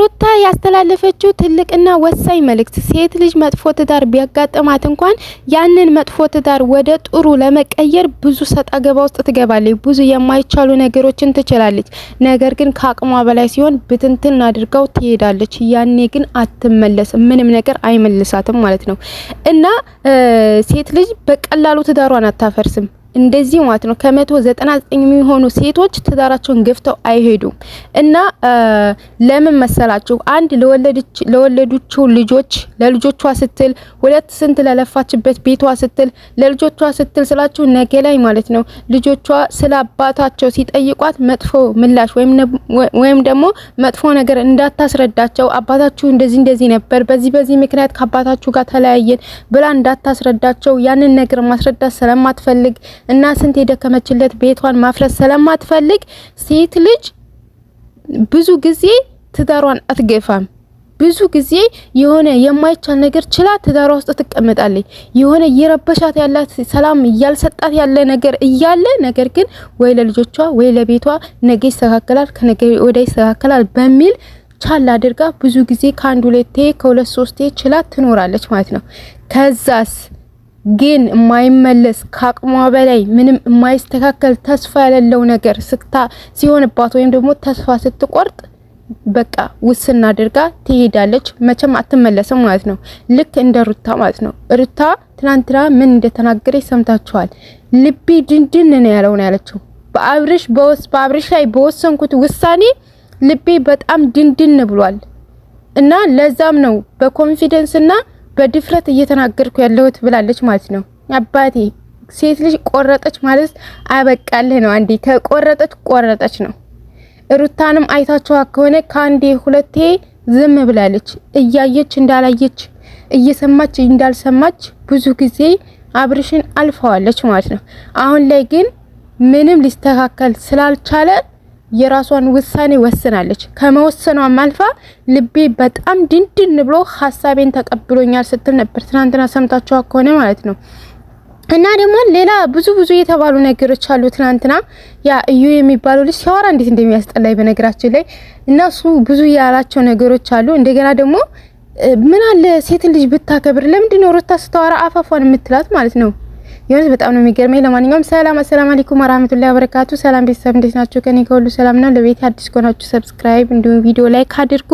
ሩታ ያስተላለፈችው ትልቅና ወሳኝ መልእክት ሴት ልጅ መጥፎ ትዳር ቢያጋጥማት እንኳን ያንን መጥፎ ትዳር ወደ ጥሩ ለመቀየር ብዙ ሰጣ ገባ ውስጥ ትገባለች። ብዙ የማይቻሉ ነገሮችን ትችላለች። ነገር ግን ከአቅሟ በላይ ሲሆን ብትንትን አድርጋው ትሄዳለች። ያኔ ግን አትመለስም። ምንም ነገር አይመልሳትም ማለት ነው። እና ሴት ልጅ በቀላሉ ትዳሯን አታፈርስም። እንደዚህ ማለት ነው። ከ199 የሚሆኑ ሴቶች ትዳራቸውን ገፍተው አይሄዱም። እና ለምን መሰላችሁ? አንድ ለወለዱቸው ልጆች ለልጆቿ ስትል፣ ሁለት ስንት ለለፋችበት ቤቷ ስትል፣ ለልጆቿ ስትል ስላችሁ ነገ ላይ ማለት ነው ልጆቿ ስለ አባታቸው ሲጠይቋት መጥፎ ምላሽ ወይም ደግሞ መጥፎ ነገር እንዳታስረዳቸው፣ አባታችሁ እንደዚህ ነበር፣ በዚህ ምክንያት ከአባታችሁ ጋር ተለያየን ብላ እንዳታስረዳቸው፣ ያንን ነገር ማስረዳት ስለማትፈልግ እና ስንት የደከመችለት ቤቷን ማፍረስ ስለማትፈልግ ሴት ልጅ ብዙ ጊዜ ትዳሯን አትገፋም። ብዙ ጊዜ የሆነ የማይቻል ነገር ችላ ትዳሯ ውስጥ ትቀመጣለች። የሆነ የረበሻት ያላት ሰላም ያልሰጣት ያለ ነገር እያለ ነገር ግን ወይ ለልጆቿ ወይ ለቤቷ ነገ ይስተካከላል ከነገ ወዲያ ይስተካከላል በሚል ቻል አድርጋ ብዙ ጊዜ ከአንድ ሁለቴ ከሁለት ሶስቴ ችላ ትኖራለች ማለት ነው። ከዛስ ግን የማይመለስ ከአቅሟ በላይ ምንም የማይስተካከል ተስፋ ያለው ነገር ሲሆንባት ወይም ደግሞ ተስፋ ስትቆርጥ በቃ ውስን አድርጋ ትሄዳለች። መቼም አትመለስም ማለት ነው። ልክ እንደ ሩታ ማለት ነው። ሩታ ትናንትና ምን እንደተናገረች ሰምታችኋል። ልቤ ድንድን ነው ያለው ነው ያለችው። በአብርሽ ላይ በወሰንኩት ውሳኔ ልቤ በጣም ድንድን ብሏል እና ለዛም ነው በኮንፊደንስ እና በድፍረት እየተናገርኩ ያለሁት ብላለች ማለት ነው። አባቴ ሴት ልጅ ቆረጠች ማለት አበቃልህ ነው። አንዴ ከቆረጠች ነው። ሩታንም አይታችኋ ከሆነ ከአንዴ ሁለቴ ዝም ብላለች። እያየች እንዳላየች፣ እየሰማች እንዳልሰማች ብዙ ጊዜ አብርሽን አልፈዋለች ማለት ነው። አሁን ላይ ግን ምንም ሊስተካከል ስላልቻለ የራሷን ውሳኔ ወስናለች። ከመወሰኗም አልፋ ልቤ በጣም ድንድን ብሎ ሐሳቤን ተቀብሎኛል ስትል ነበር ትናንትና ሰምታችኋ ከሆነ ማለት ነው። እና ደግሞ ሌላ ብዙ የተባሉ ነገሮች አሉ። ትናንትና ያ እዩ የሚባለው ልጅ ሲያወራ እንዴት እንደሚያስጠላኝ በነገራችን ላይ እነሱ ብዙ ያላቸው ነገሮች አሉ። እንደገና ደግሞ ምን አለ ሴት ልጅ ብታከብር፣ ለምንድን ነው ሩታ ስታወራ አፋፏን የምትላት ማለት ነው? የሆነ በጣም ነው የሚገርመኝ። ለማንኛውም አሰላሙ አለይኩም ወራህመቱላሂ ወበረካቱ። ሰላም ቤተሰብ እንዴት ናችሁ? ከኔ ከሁሉ ሰላም ነው። ለቤት አዲስ ከሆናችሁ ሰብስክራይብ እንዲሁም ቪዲዮ ላይክ አድርጉ።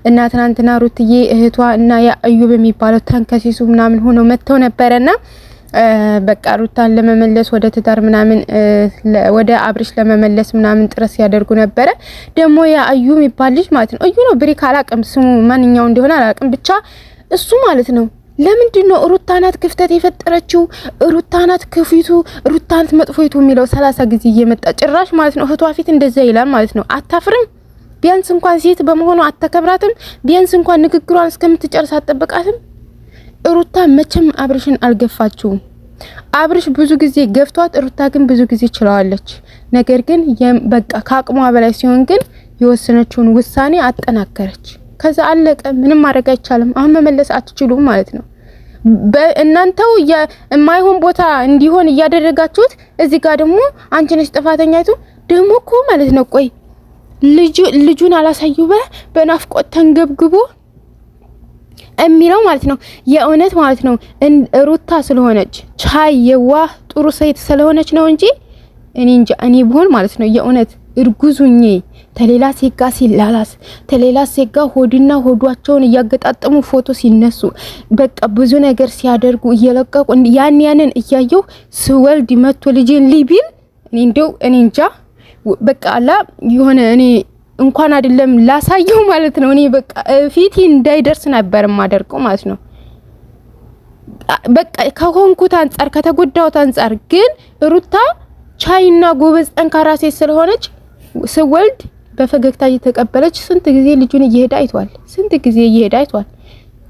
እና ትናንትና ሩትዬ እህቷ እና ያ አዩብ የሚባለው ተንከሲሱ ምናምን ሆኖ መተው ነበርና በቃ ሩታን ለመመለስ ወደ ትዳር ምናምን ወደ አብርሽ ለመመለስ ምናምን ጥረት ሲያደርጉ ነበረ። ደግሞ ያ አዩ የሚባል ልጅ ማለት ነው እዩ ነው ብሬክ አላቅም ስሙ ማንኛው እንደሆነ አላቅም ብቻ እሱ ማለት ነው ለምንድን ነው ሩታናት ክፍተት የፈጠረችው? ሩታናት ክፊቱ ሩታናት መጥፎይቱ የሚለው 30 ጊዜ እየመጣ ጭራሽ ማለት ነው እህቷ ፊት እንደዛ ይላል ማለት ነው። አታፍርም? ቢያንስ እንኳን ሴት በመሆኑ አተከብራትም? ቢያንስ እንኳን ንግግሯን እስከምትጨርስ አትጠብቃትም? ሩታ መቼም አብርሽን አልገፋችውም። አብርሽ ብዙ ጊዜ ገፍቷት፣ ሩታ ግን ብዙ ጊዜ ችለዋለች። ነገር ግን በቃ ከአቅሟ በላይ ሲሆን ግን የወሰነችውን ውሳኔ አጠናከረች። ከዛ አለቀ። ምንም ማድረግ አይቻልም። አሁን መመለስ አትችሉም ማለት ነው። በእናንተው የማይሆን ቦታ እንዲሆን እያደረጋችሁት፣ እዚህ ጋር ደግሞ አንቺ ነሽ ጥፋተኛይቱ ደግሞ እኮ ማለት ነው። ቆይ ልጁን አላሳዩ በናፍቆት ተንገብግቦ የሚለው ማለት ነው። የእውነት ማለት ነው ሩታ ስለሆነች ቻይ የዋህ ጥሩ ሴት ስለሆነች ነው እንጂ እኔ እንጃ እኔ ብሆን ማለት ነው የእውነት እርጉዙኝ ተሌላ ሴጋ ሲላላስ ተሌላ ሴጋ ሆድና ሆዷቸውን እያገጣጠሙ ፎቶ ሲነሱ በቃ ብዙ ነገር ሲያደርጉ እየለቀቁ ያንን እያየው ስወልድ መጥቶ ልጄን ሊቢል እኔ እንጃ በቃ አላ የሆነ እኔ እንኳን አይደለም ላሳየው ማለት ነው። እኔ በቃ ፊቴ እንዳይደርስ ነበር ማደርቀው ማለት ነው። በቃ ከሆንኩት አንፃር ከተጎዳሁት አንፃር ግን ሩታ ቻይና ጎበዝ ጠንካራ ሴት ስለሆነች ስወልድ በፈገግታ እየተቀበለች ስንት ጊዜ ልጁን እየሄደ አይቷል።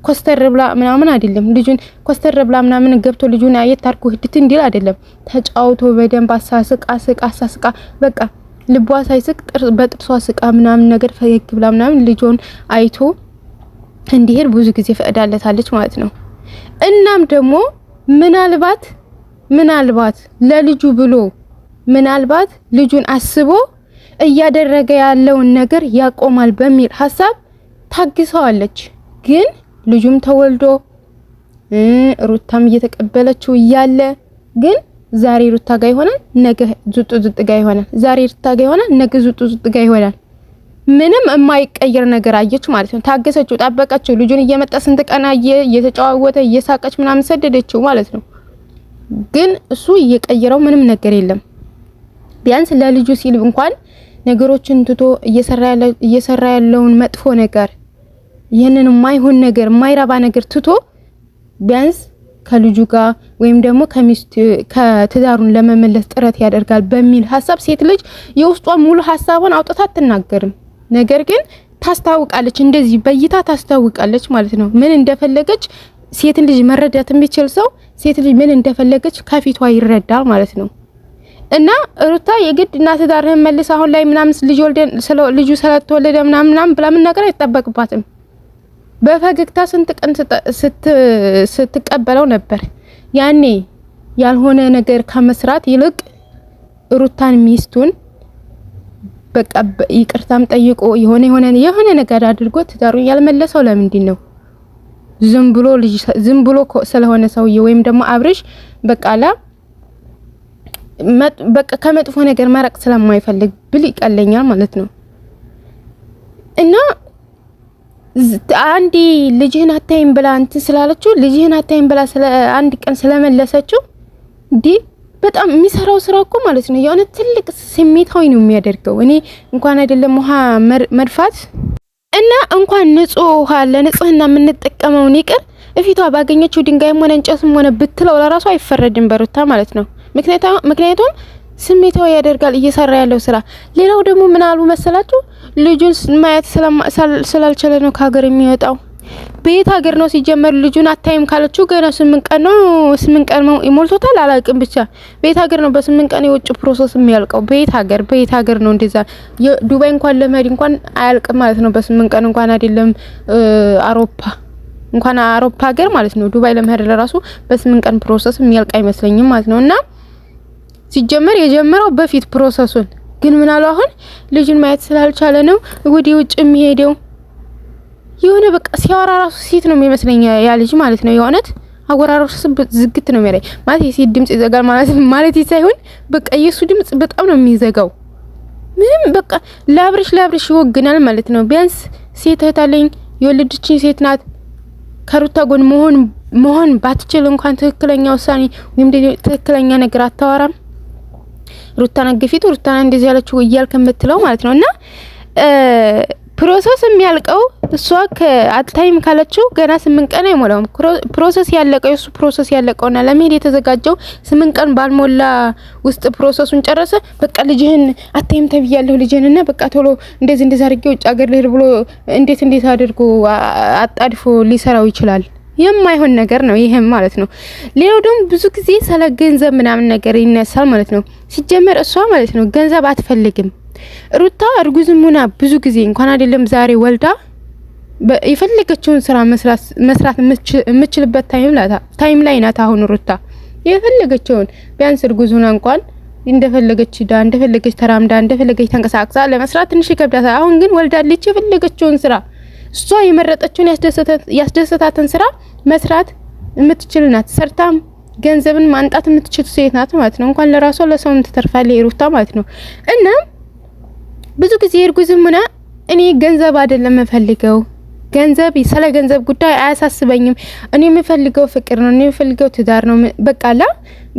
ኮስተር ብላ ምናምን አይደለም ልጁን ኮስተር ብላ ምናምን ገብቶ ልጁን አየታርኩ ህድት እንዲል አይደለም። ተጫውቶ በደንብ አሳስቃ በቃ ልቧ ሳይስቅ በጥርሷ ስቃ ምናምን ነገር ፈገግ ብላ ምናምን ልጁን አይቶ እንዲሄድ ብዙ ጊዜ ፈቅዳለታለች ማለት ነው። እናም ደግሞ ምናልባት ለልጁ ብሎ ምናልባት ልጁን አስቦ እያደረገ ያለውን ነገር ያቆማል በሚል ሐሳብ ታግሰዋለች። ግን ልጁም ተወልዶ ሩታም እየተቀበለችው እያለ ግን ዛሬ ሩታ ጋር ይሆናል፣ ነገ ዙጡ ጋር ይሆናል። ዛሬ ሩታ ጋር ይሆናል፣ ነገ ዙጡ ጋር ይሆናል። ምንም የማይቀየር ነገር አየች ማለት ነው። ታገሰችው፣ ጠበቀችው። ልጁን እየመጣ ስንት ቀን እየተጫወተ እየሳቀች ምናምን ሰደደችው ማለት ነው። ግን እሱ እየቀየረው ምንም ነገር የለም። ቢያንስ ለልጁ ሲል እንኳን ነገሮችን ትቶ እየሰራ ያለውን መጥፎ ነገር ይሄንን የማይሆን ነገር የማይረባ ነገር ትቶ ቢያንስ ከልጁ ጋር ወይም ደግሞ ከትዳሩን ለመመለስ ጥረት ያደርጋል በሚል ሐሳብ ሴት ልጅ የውስጧን ሙሉ ሐሳቧን አውጥታ አትናገርም። ነገር ግን ታስታውቃለች፣ እንደዚህ በእይታ ታስታውቃለች ማለት ነው። ምን እንደፈለገች ሴት ልጅ መረዳት የሚችል ሰው ሴት ልጅ ምን እንደፈለገች ከፊቷ ይረዳል ማለት ነው። እና ሩታ የግድ እና ትዳርህን መልስ አሁን ላይ ምናምን ልጁ ስለተወለደ ምናምን ብላ ምን ነገር አይጠበቅባትም። በፈገግታ ስንት ቀን ስትቀበለው ነበር። ያኔ ያልሆነ ነገር ከመስራት ይልቅ ሩታን ሚስቱን በቃ ይቅርታም ጠይቆ የሆነ ነገር አድርጎ ትዳሩን ያልመለሰው ለምንድን ነው? ዝም ብሎ ስለሆነ ሰውዬ ወይም ደግሞ አብርሽ በቃ ከመጥፎ ነገር መራቅ ስለማይፈልግ ብል ይቀለኛል ማለት ነው። እና አንዲ ልጅህን አታይም ብላ እንትን ስላለችው ልጅህን አታይም ብላ አንድ ቀን ስለመለሰችው በጣም የሚሰራው ስራ እኮ ማለት ነው የሆነ ትልቅ ስሜታዊ ነው የሚያደርገው። እኔ እንኳን አይደለም ውሃ መድፋት እና እንኳን ንጹህ ውሃ ለንጽህና የምንጠቀመውን ይቅር እፊቷ ባገኘችው ድንጋይም ሆነ እንጨትም ሆነ ብትለው ለራሱ አይፈረድም በሩታ ማለት ነው። ምክንያቱም ስሜታዊ ያደርጋል እየሰራ ያለው ስራ። ሌላው ደግሞ ምን አሉ መሰላችሁ? ልጁን ማየት ስላልቻለ ነው ከሀገር የሚወጣው። በየት ሀገር ነው ሲጀመር? ልጁን አታይም ካለችው ገና 8 ቀን ነው ይሞልቶታል። አላውቅም ብቻ በየት ሀገር ነው በ8 ቀን የውጭ ፕሮሰስ የሚያልቀው? በየት ሀገር ነው እንደዛ? ዱባይ እንኳን ለመሄድ እንኳን አያልቅም ማለት ነው በ8 ቀን እንኳን አይደለም አውሮፓ ሀገር ማለት ነው። ዱባይ ለመሄድ ለራሱ በ8 ቀን ፕሮሰስ የሚያልቅ አይመስለኝም ማለት ነው። እና ሲጀመር የጀመረው በፊት ፕሮሰሱን ግን ምን አለው አሁን ልጅን ማየት ስላልቻለ ነው ወዲ ውጭ የሚሄደው። የሆነ በቃ ሲያወራ ራሱ ሴት ነው የሚመስለኝ ያ ልጅ ማለት ነው። የሆነት አወራረሱ ዝግት ነው የሚያለኝ ማለት የሴት ድምጽ ይዘጋል ማለት ሳይሆን በቃ የሱ ድምጽ በጣም ነው የሚዘጋው። ምንም በቃ ለአብርሽ ይወግናል ማለት ነው። ቢያንስ ሴት እህት አለኝ የወለደችኝ ሴት ናት። ከሩታ ጎን መሆን ባትችል እንኳን ትክክለኛ ውሳኔ ወይም ትክክለኛ ነገር አታወራም። ሩታና ግፊቱ ሩታና እንደዚህ ያለችው እያልከ የምትለው ማለት ነውና ፕሮሰስ የሚያልቀው እሷ ከአታይም ካለችው ገና 8 ቀን አይሞላውም። ፕሮሰስ ያለቀው እሱ ፕሮሰስ ያለቀውና ለመሄድ የተዘጋጀው 8 ቀን ባልሞላ ውስጥ ፕሮሰሱን ጨረሰ። በቃ ልጅህን አታይም ተብያለሁ ልጅህንና በቃ ቶሎ እንደዚህ አድርጌ ውጭ ሀገር ልሄድ ብሎ እንዴት አድርጎ አጣድፎ ሊሰራው ይችላል? የማይሆን ነገር ነው ይሄም ማለት ነው። ሌላው ደግሞ ብዙ ጊዜ ስለ ገንዘብ ምናምን ነገር ይነሳል ማለት ነው። ሲጀመር እሷ ማለት ነው ገንዘብ አትፈልግም። ሩታ እርጉዝም ሆና ብዙ ጊዜ እንኳን አይደለም ዛሬ ወልዳ የፈለገችውን ስራ መስራት የምትችልበት ታይም ላይ ናት አሁን ሩታ። የፈለገችውን ቢያንስ እርጉዝ ሆና እንኳን እንደፈለገች እንደፈለገች ተራምዳ እንደፈለገች ተንቀሳቅሳ ለመስራት ትንሽ ይከብዳታል። አሁን ግን ወልዳለች። የፈለገችውን ስራ እሷ የመረጠችውን ያስደሰታትን ስራ መስራት የምትችል ናት። ሰርታም ገንዘብን ማንጣት የምትችል ሴት ናት ማለት ነው። እንኳን ለራሷ ለሰውም ትተርፋለች ሩታ ማለት ነው። እና ብዙ ጊዜ እርጉዝም ሆና እኔ ገንዘብ አይደለም የምፈልገው ገንዘብ ስለ ገንዘብ ጉዳይ አያሳስበኝም፣ እኔ የምፈልገው ፍቅር ነው፣ እኔ የምፈልገው ትዳር ነው በቃላ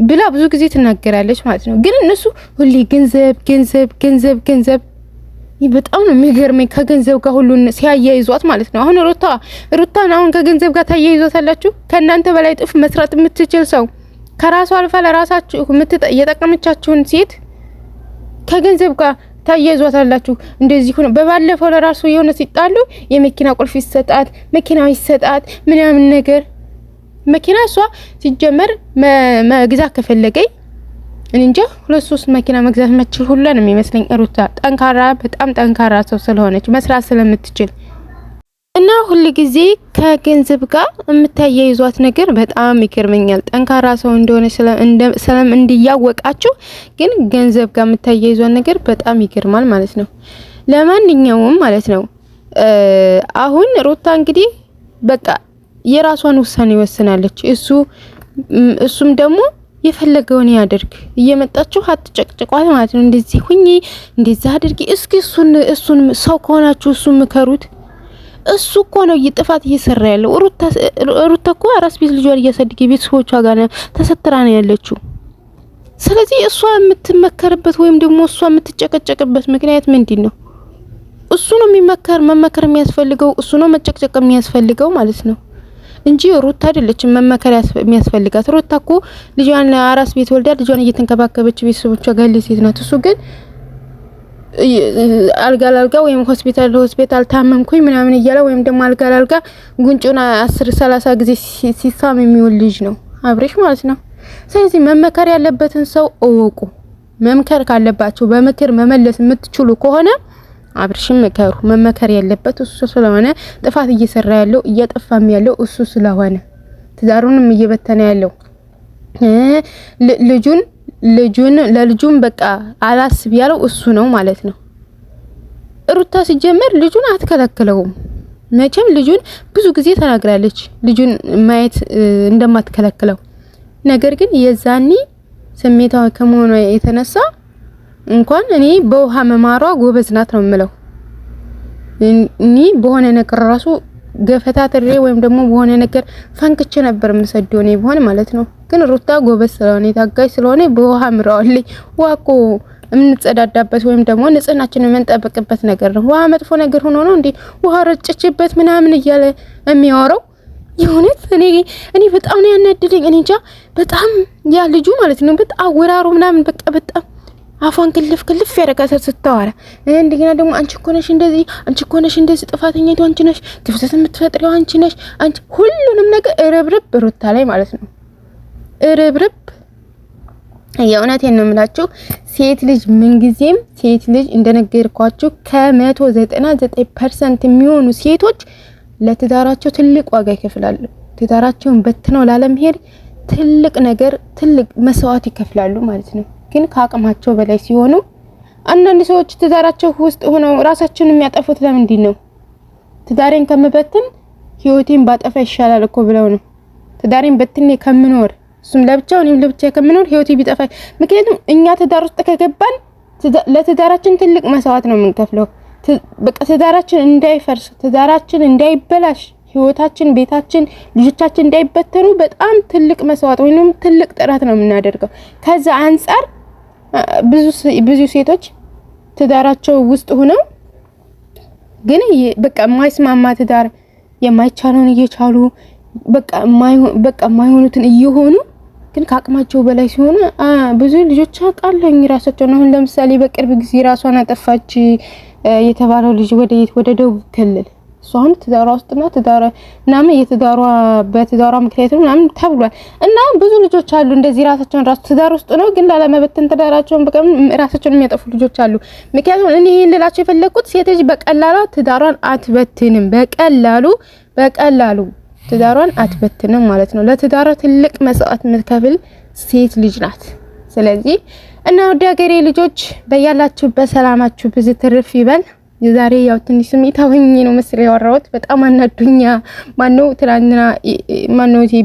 ብላ ብዙ ጊዜ ትናገራለች ማለት ነው። ግን እነሱ ሁሌ ገንዘብ በጣም ነው የሚገርመኝ። ከገንዘብ ጋር ሁሉን ሲያያይዟት ማለት ነው። አሁን ሩታን አሁን ከገንዘብ ጋር ታያይዟታላችሁ። ከእናንተ በላይ ጥፍ መስራት የምትችል ሰው ከራሷ አልፋ ለራሳችሁ የጠቀመቻችሁን ሴት ከገንዘብ ጋር ታያይዟታላችሁ። እንደዚህ ሆነ። በባለፈው ለራሱ የሆነ ሲጣሉ የመኪና ቁልፍ ይሰጣት፣ መኪናው ይሰጣት ምናምን ነገር መኪና እሷ ሲጀመር መግዛት ከፈለገኝ እንጃ 2-3 መኪና መግዛት መችል ሁሉ ነው የሚመስለኝ። ሩታ በጣም ጠንካራ ሰው ስለሆነች መስራት ስለምትችል እና ሁሉ ጊዜ ከገንዘብ ጋር የምታያይዟት ነገር በጣም ይገርመኛል። ጠንካራ ሰው እንደሆነ ሰለም እንዲያወቃችሁ ግን ገንዘብ ጋር የምታያይዟት ነገር በጣም ይገርማል ማለት ነው። ለማንኛውም ማለት ነው አሁን ሩታ እንግዲህ በቃ የራሷን ውሳኔ ወስናለች። እሱም ደግሞ የፈለገውን ያድርግ። እየመጣችሁ አትጨቅጭቋት ማለት ነው። እንደዚህ ሁኚ እንደዛ አድርጊ። እስኪ እሱን ሰው ከሆናችሁ እሱን ምከሩት። እሱ እኮ ነው ጥፋት እየሰራ ያለው። ሩታ እኮ አራስ ቤት ልጇን እያሳደገ ቤተሰቦቿ ጋር ተሰትራ ነው ያለችው። ስለዚህ እሷ የምትመከርበት ወይም ደግሞ እሷ የምትጨቀጨቅበት ምክንያት ምንድነው? እሱ ነው መመከር የሚያስፈልገው፣ እሱ ነው መጨቅጨቅ የሚያስፈልገው ማለት ነው እንጂ ሩታ አይደለችም መመከር የሚያስፈልጋት። ሩታ እኮ ልጇን አራስ ቤት ወልዳ ልጇን እየተንከባከበች ቤተሰቦቿ ጋር ሴት ናት። እሱ ግን አልጋ ላልጋ ወይም ሆስፒታል ታመምኩኝ ምናምን እያለ ወይም ደግሞ አልጋ ላልጋ ጉንጩን 10-30 ጊዜ ሲሳም የሚውል ልጅ ነው አብሬሽ ማለት ነው። ስለዚህ መመከር ያለበትን ሰው እወቁ። መምከር ካለባችሁ በምክር መመለስ የምትችሉ ከሆነ አብርሽም መከሩ። መመከር ያለበት እሱ ስለሆነ ጥፋት እየሰራ ያለው እያጠፋም ያለው እሱ ስለሆነ ትዳሩንም እየበተነ ያለው ለልጁን በቃ አላስብ ያለው እሱ ነው ማለት ነው። ሩታ ሲጀመር ልጁን አትከለክለውም። መቼም ልጁን ብዙ ጊዜ ተናግራለች ልጁን ማየት እንደማትከለክለው። ነገር ግን የዛኒ ስሜታዊ ከመሆኑ የተነሳ እንኳን እኔ በውሃ መማሯ ጎበዝ ናት ነው የምለው። እኔ በሆነ ነገር ራሱ ገፈታትሬ ወይም ደግሞ በሆነ ነገር ፈንክቼ ነበር የምሰደው እኔ በሆነ ማለት ነው። ግን ሩታ ጎበዝ ስለሆነ ታጋይ ስለሆነ በውሃ ምራዋለች። ውሃ እኮ የምንጸዳዳበት ወይም ደግሞ ንጽህናችንን የምንጠብቅበት ነገር ነው። ውሃ መጥፎ ነገር ሆኖ ነው እንዴ ውሃ ረጨችበት ምናምን እያለ የሚያወራው? የሆነት እኔ በጣም ነው ያናደደኝ። እኔ እንጃ በጣም ያ ልጁ ማለት ነው በጣም አወራሩ ምናምን በቃ በጣም አፏን ክልፍ ያደርጋታል ስታወራ። እንደገና ደግሞ አንቺ እኮ ነሽ እንደዚህ ጥፋተኛቱ አንቺ ነሽ፣ ክፍተት የምትፈጥሪው አንቺ ነሽ፣ አንቺ ሁሉንም ነገር እርብርብ ሩታ ላይ ማለት ነው እርብርብ። የእውነቴን ነው የምላችሁ ሴት ልጅ ምንጊዜም ሴት ልጅ እንደነገርኳችሁ ከ199% የሚሆኑ ሴቶች ለትዳራቸው ትልቅ ዋጋ ይከፍላሉ። ትዳራቸውን በትነው ላለመሄድ ትልቅ መስዋዕት ይከፍላሉ ማለት ነው። ግን ከአቅማቸው በላይ ሲሆኑ አንዳንድ ሰዎች ትዳራቸው ውስጥ ሆነው ራሳቸውን የሚያጠፉት ለምንድን ነው? ትዳሬን ከምበትን ህይወቴን ባጠፋ ይሻላል እኮ ብለው ነው። ትዳሬን በትኔ ከምኖር እሱም ለብቻው እኔም ለብቻ ከምኖር ህይወቴ ቢጠፋ። ምክንያቱም እኛ ትዳር ውስጥ ከገባን ለትዳራችን ትልቅ መስዋዕት ነው የምንከፍለው። በቃ ትዳራችን እንዳይፈርስ፣ ትዳራችን እንዳይበላሽ፣ ህይወታችን፣ ቤታችን፣ ልጆቻችን እንዳይበተኑ በጣም ትልቅ መስዋዕት ወይንም ትልቅ ጥረት ነው የምናደርገው። ከዛ አንፃር ብዙ ሴቶች ትዳራቸው ውስጥ ሆነው ግን በቃ የማይስማማ ትዳር የማይቻለውን እየቻሉ በቃ የማይሆኑትን እየሆኑ ግን ከአቅማቸው በላይ ሲሆኑ ብዙ ልጆች አውቃለሁ ራሳቸው ነው። አሁን ለምሳሌ በቅርብ ጊዜ ራሷን አጠፋች የተባለው ልጅ ወደ ደቡብ ክልል እሷ አሁን ትዳሯ ውስጥና ትዳሯ ምናምን በትዳሯ ምክንያት ምናምን ተብሏል። እና ብዙ ልጆች አሉ እንደዚህ ራሳቸውን ትዳር ውስጥ ነው ግን ላለመበተን ትዳራቸውን በቃ ራሳቸውን የሚያጠፉ ልጆች አሉ። ምክንያቱም እኔ ይሄን ልላችሁ የፈለኩት ሴት ልጅ በቀላሉ ትዳሯን አትበትንም። በቀላሉ ትዳሯን አትበትንም ማለት ነው። ለትዳሯ ትልቅ መስዋዕት የምትከፍል ሴት ልጅ ናት። ስለዚህ እና ወደ ሀገሬ ልጆች በያላችሁበት ሰላማችሁ ብዙ ትርፍ ይበል። የዛሬ ያው ትንሽ ስሜታዊ ነው መሰለኝ ያወራሁት። በጣም አናዱኛ። ማነው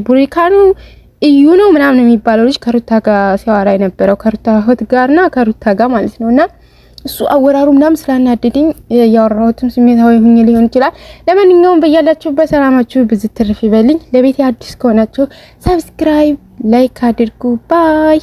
ቡሪካ ነው እዩ ነው ምናምን የሚባለው ልጅ ከሩታ ጋር ሲያወራ የነበረው ከሩታ እህት ጋርና ከሩታ ጋር ማለት ነውና እሱ አወራሩ ምናምን ስላናደደኝ ያወራሁትም ስሜታዊ ሆኜ ሊሆን ይችላል። ለማንኛውም በያላችሁበት ሰላማችሁ ብዙ ትርፍ ይበልኝ። ለቤቴ አዲስ ከሆናችሁ ሰብስክራይብ፣ ላይክ አድርጉ። ባይ